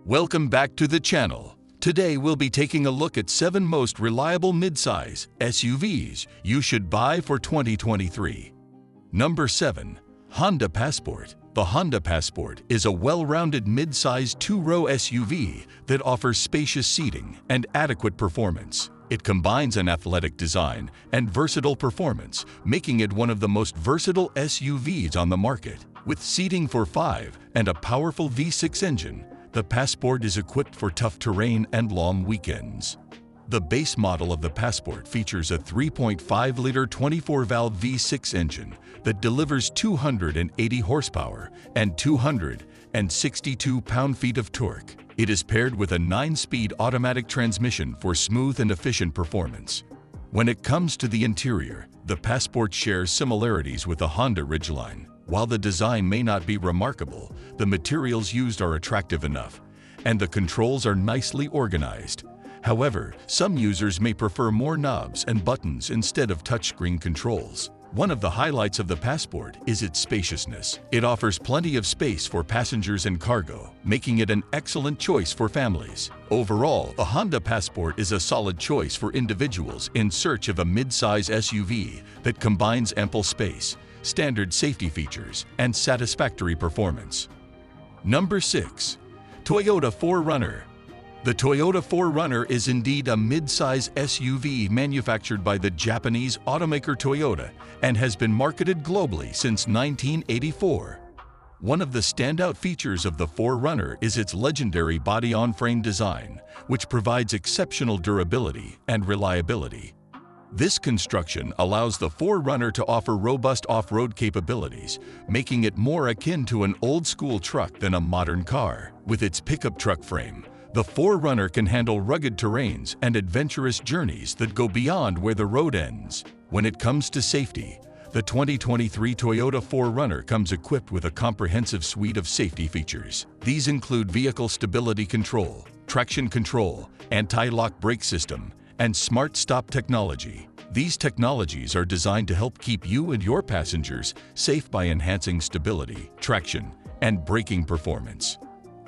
Welcome back to the channel. Today we'll be taking a look at 7 most reliable midsize SUVs you should buy for 2023. Number 7. Honda Passport. The Honda Passport is a well-rounded midsize 2-row SUV that offers spacious seating and adequate performance. It combines an athletic design and versatile performance, making it one of the most versatile SUVs on the market. With seating for 5 and a powerful V6 engine, the Passport is equipped for tough terrain and long weekends. The base model of the Passport features a 3.5-liter 24-valve V6 engine that delivers 280 horsepower and 262 pound-feet of torque. It is paired with a 9-speed automatic transmission for smooth and efficient performance. When it comes to the interior, the Passport shares similarities with the Honda Ridgeline. While the design may not be remarkable, the materials used are attractive enough, and the controls are nicely organized. However, some users may prefer more knobs and buttons instead of touchscreen controls. One of the highlights of the Passport is its spaciousness. It offers plenty of space for passengers and cargo, making it an excellent choice for families. Overall, the Honda Passport is a solid choice for individuals in search of a mid-size SUV that combines ample space, standard safety features, and satisfactory performance. Number 6. Toyota 4Runner. The Toyota 4Runner is indeed a mid-size SUV manufactured by the Japanese automaker Toyota and has been marketed globally since 1984. One of the standout features of the 4Runner is its legendary body-on-frame design, which provides exceptional durability and reliability. This construction allows the 4Runner to offer robust off-road capabilities, making it more akin to an old-school truck than a modern car. With its pickup truck frame, the 4Runner can handle rugged terrains and adventurous journeys that go beyond where the road ends. When it comes to safety, the 2023 Toyota 4Runner comes equipped with a comprehensive suite of safety features. These include vehicle stability control, traction control, anti-lock brake system, and smart stop technology. These technologies are designed to help keep you and your passengers safe by enhancing stability, traction, and braking performance.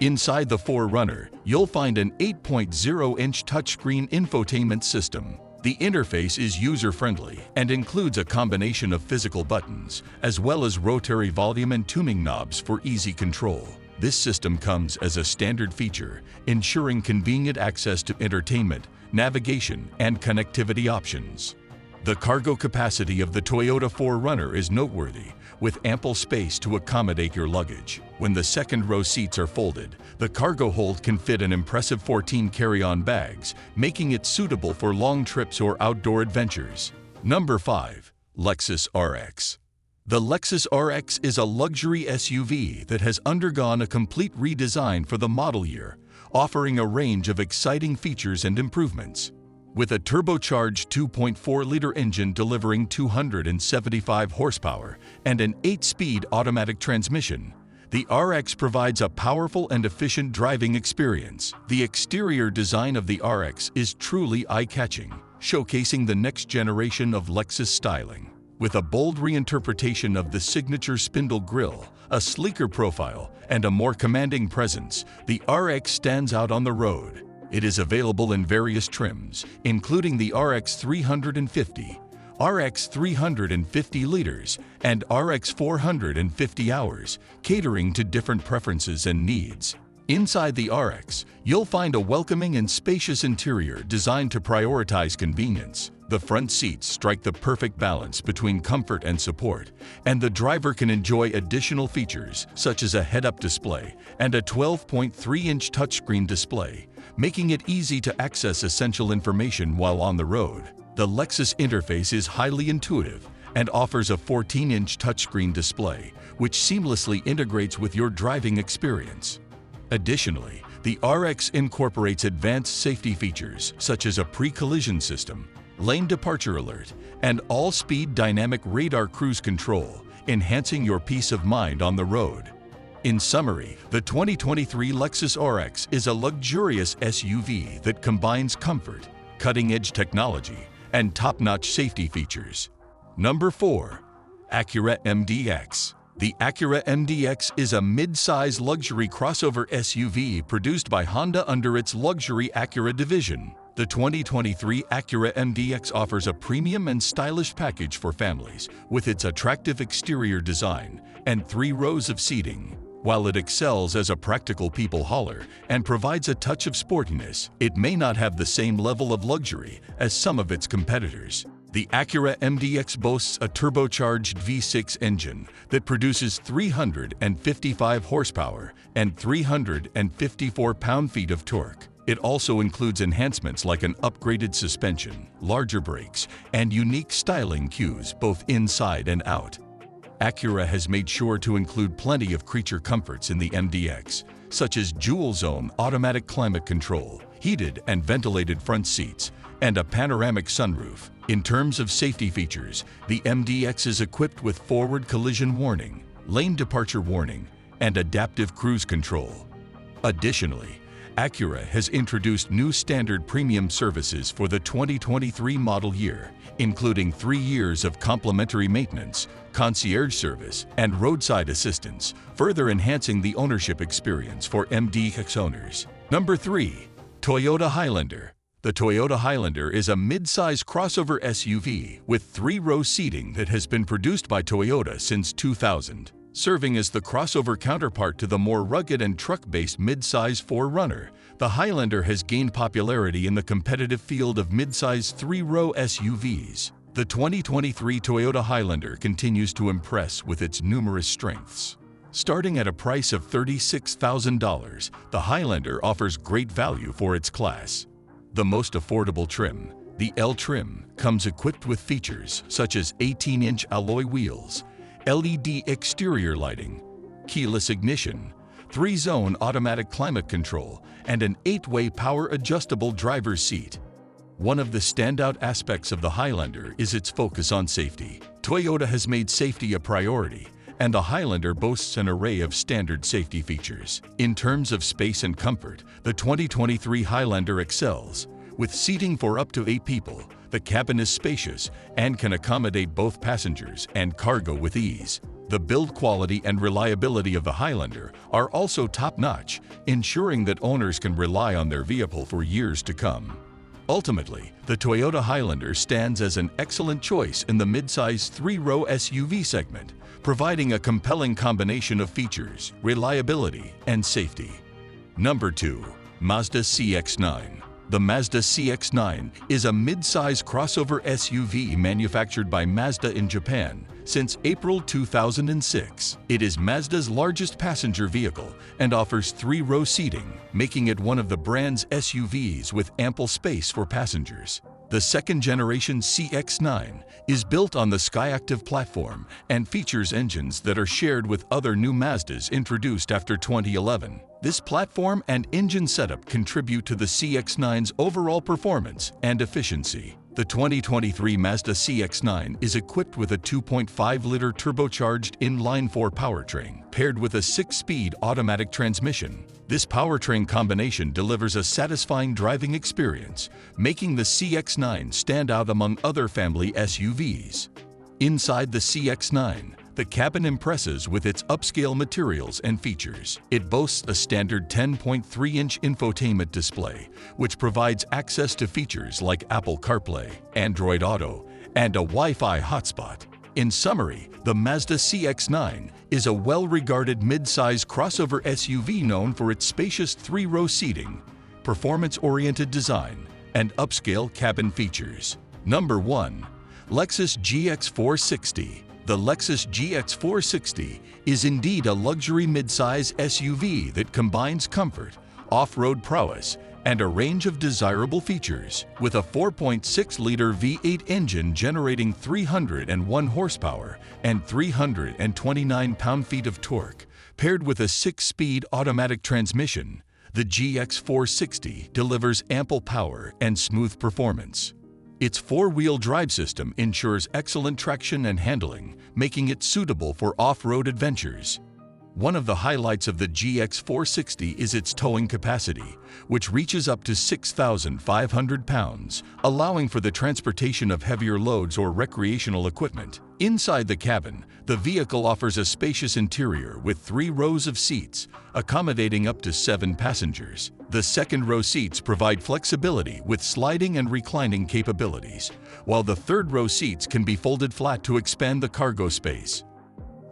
Inside the 4Runner, you'll find an 8.0-inch touchscreen infotainment system. The interface is user-friendly and includes a combination of physical buttons, as well as rotary volume and tuning knobs for easy control. This system comes as a standard feature, ensuring convenient access to entertainment, navigation, and connectivity options. The cargo capacity of the Toyota 4Runner is noteworthy, with ample space to accommodate your luggage. When the second-row seats are folded, the cargo hold can fit an impressive 14 carry-on bags, making it suitable for long trips or outdoor adventures. Number 5. Lexus RX. The Lexus RX is a luxury SUV that has undergone a complete redesign for the model year, offering a range of exciting features and improvements. With a turbocharged 2.4-liter engine delivering 275 horsepower and an 8-speed automatic transmission, the RX provides a powerful and efficient driving experience. The exterior design of the RX is truly eye-catching, showcasing the next generation of Lexus styling. With a bold reinterpretation of the signature spindle grille, a sleeker profile, and a more commanding presence, the RX stands out on the road. It is available in various trims, including the RX 350, RX 350 liters, and RX 450 hours, catering to different preferences and needs. Inside the RX, you'll find a welcoming and spacious interior designed to prioritize convenience. The front seats strike the perfect balance between comfort and support, and the driver can enjoy additional features such as a head-up display and a 12.3-inch touchscreen display, making it easy to access essential information while on the road. The Lexus interface is highly intuitive and offers a 14-inch touchscreen display, which seamlessly integrates with your driving experience. Additionally, the RX incorporates advanced safety features such as a pre-collision system, lane departure alert, and all-speed dynamic radar cruise control, enhancing your peace of mind on the road. In summary, the 2023 Lexus RX is a luxurious SUV that combines comfort, cutting-edge technology, and top-notch safety features. Number 4. Acura MDX. The Acura MDX is a mid-size luxury crossover SUV produced by Honda under its luxury Acura division. The 2023 Acura MDX offers a premium and stylish package for families with its attractive exterior design and 3 rows of seating. While it excels as a practical people hauler and provides a touch of sportiness, it may not have the same level of luxury as some of its competitors. The Acura MDX boasts a turbocharged V6 engine that produces 355 horsepower and 354 pound-feet of torque. It also includes enhancements like an upgraded suspension, larger brakes, and unique styling cues both inside and out. Acura has made sure to include plenty of creature comforts in the MDX, such as dual-zone automatic climate control, heated and ventilated front seats, and a panoramic sunroof. In terms of safety features, the MDX is equipped with forward collision warning, lane departure warning, and adaptive cruise control. Additionally, Acura has introduced new standard premium services for the 2023 model year, including 3 years of complimentary maintenance, concierge service, and roadside assistance, further enhancing the ownership experience for MDX owners. Number 3. Toyota Highlander. The Toyota Highlander is a mid-size crossover SUV with 3-row seating that has been produced by Toyota since 2000. Serving as the crossover counterpart to the more rugged and truck-based mid-size 4Runner, the Highlander has gained popularity in the competitive field of mid-size 3-row SUVs. The 2023 Toyota Highlander continues to impress with its numerous strengths. Starting at a price of $36,000, the Highlander offers great value for its class. The most affordable trim, the L trim, comes equipped with features such as 18-inch alloy wheels, LED exterior lighting, keyless ignition, 3-zone automatic climate control, and an 8-way power-adjustable driver's seat. One of the standout aspects of the Highlander is its focus on safety. Toyota has made safety a priority, and the Highlander boasts an array of standard safety features. In terms of space and comfort, the 2023 Highlander excels. With seating for up to 8 people, the cabin is spacious and can accommodate both passengers and cargo with ease. The build quality and reliability of the Highlander are also top-notch, ensuring that owners can rely on their vehicle for years to come. Ultimately, the Toyota Highlander stands as an excellent choice in the midsize 3-row SUV segment, providing a compelling combination of features, reliability, and safety. Number 2. Mazda CX-9. The Mazda CX-9 is a mid-size crossover SUV manufactured by Mazda in Japan since April 2006. It is Mazda's largest passenger vehicle and offers 3-row seating, making it one of the brand's SUVs with ample space for passengers. The second-generation CX-9 is built on the Skyactiv platform and features engines that are shared with other new Mazdas introduced after 2011. This platform and engine setup contribute to the CX-9's overall performance and efficiency. The 2023 Mazda CX-9 is equipped with a 2.5-liter turbocharged inline-4 powertrain, paired with a 6-speed automatic transmission. This powertrain combination delivers a satisfying driving experience, making the CX-9 stand out among other family SUVs. Inside the CX-9, the cabin impresses with its upscale materials and features. It boasts a standard 10.3-inch infotainment display, which provides access to features like Apple CarPlay, Android Auto, and a Wi-Fi hotspot. In summary, the Mazda CX-9 is a well-regarded mid-size crossover SUV known for its spacious 3-row seating, performance-oriented design, and upscale cabin features. Number 1. Lexus GX 460. The Lexus GX 460 is indeed a luxury midsize SUV that combines comfort, off-road prowess, and a range of desirable features. With a 4.6-liter V8 engine generating 301 horsepower and 329 pound-feet of torque, paired with a 6-speed automatic transmission, the GX 460 delivers ample power and smooth performance. Its 4-wheel drive system ensures excellent traction and handling, making it suitable for off-road adventures. One of the highlights of the GX 460 is its towing capacity, which reaches up to 6,500 pounds, allowing for the transportation of heavier loads or recreational equipment. Inside the cabin, the vehicle offers a spacious interior with 3 rows of seats, accommodating up to 7 passengers. The second-row seats provide flexibility with sliding and reclining capabilities, while the third-row seats can be folded flat to expand the cargo space.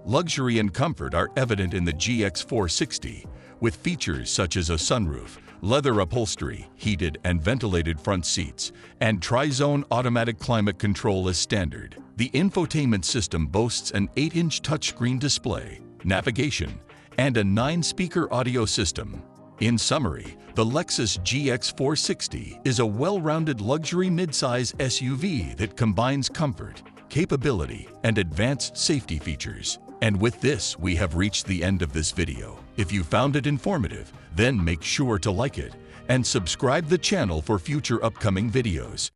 Luxury and comfort are evident in the GX 460, with features such as a sunroof, leather upholstery, heated and ventilated front seats, and tri-zone automatic climate control as standard. The infotainment system boasts an 8-inch touchscreen display, navigation, and a 9-speaker audio system. In summary, the Lexus GX 460 is a well-rounded luxury midsize SUV that combines comfort, capability, and advanced safety features. And with this, we have reached the end of this video. If you found it informative, then make sure to like it and subscribe the channel for future upcoming videos.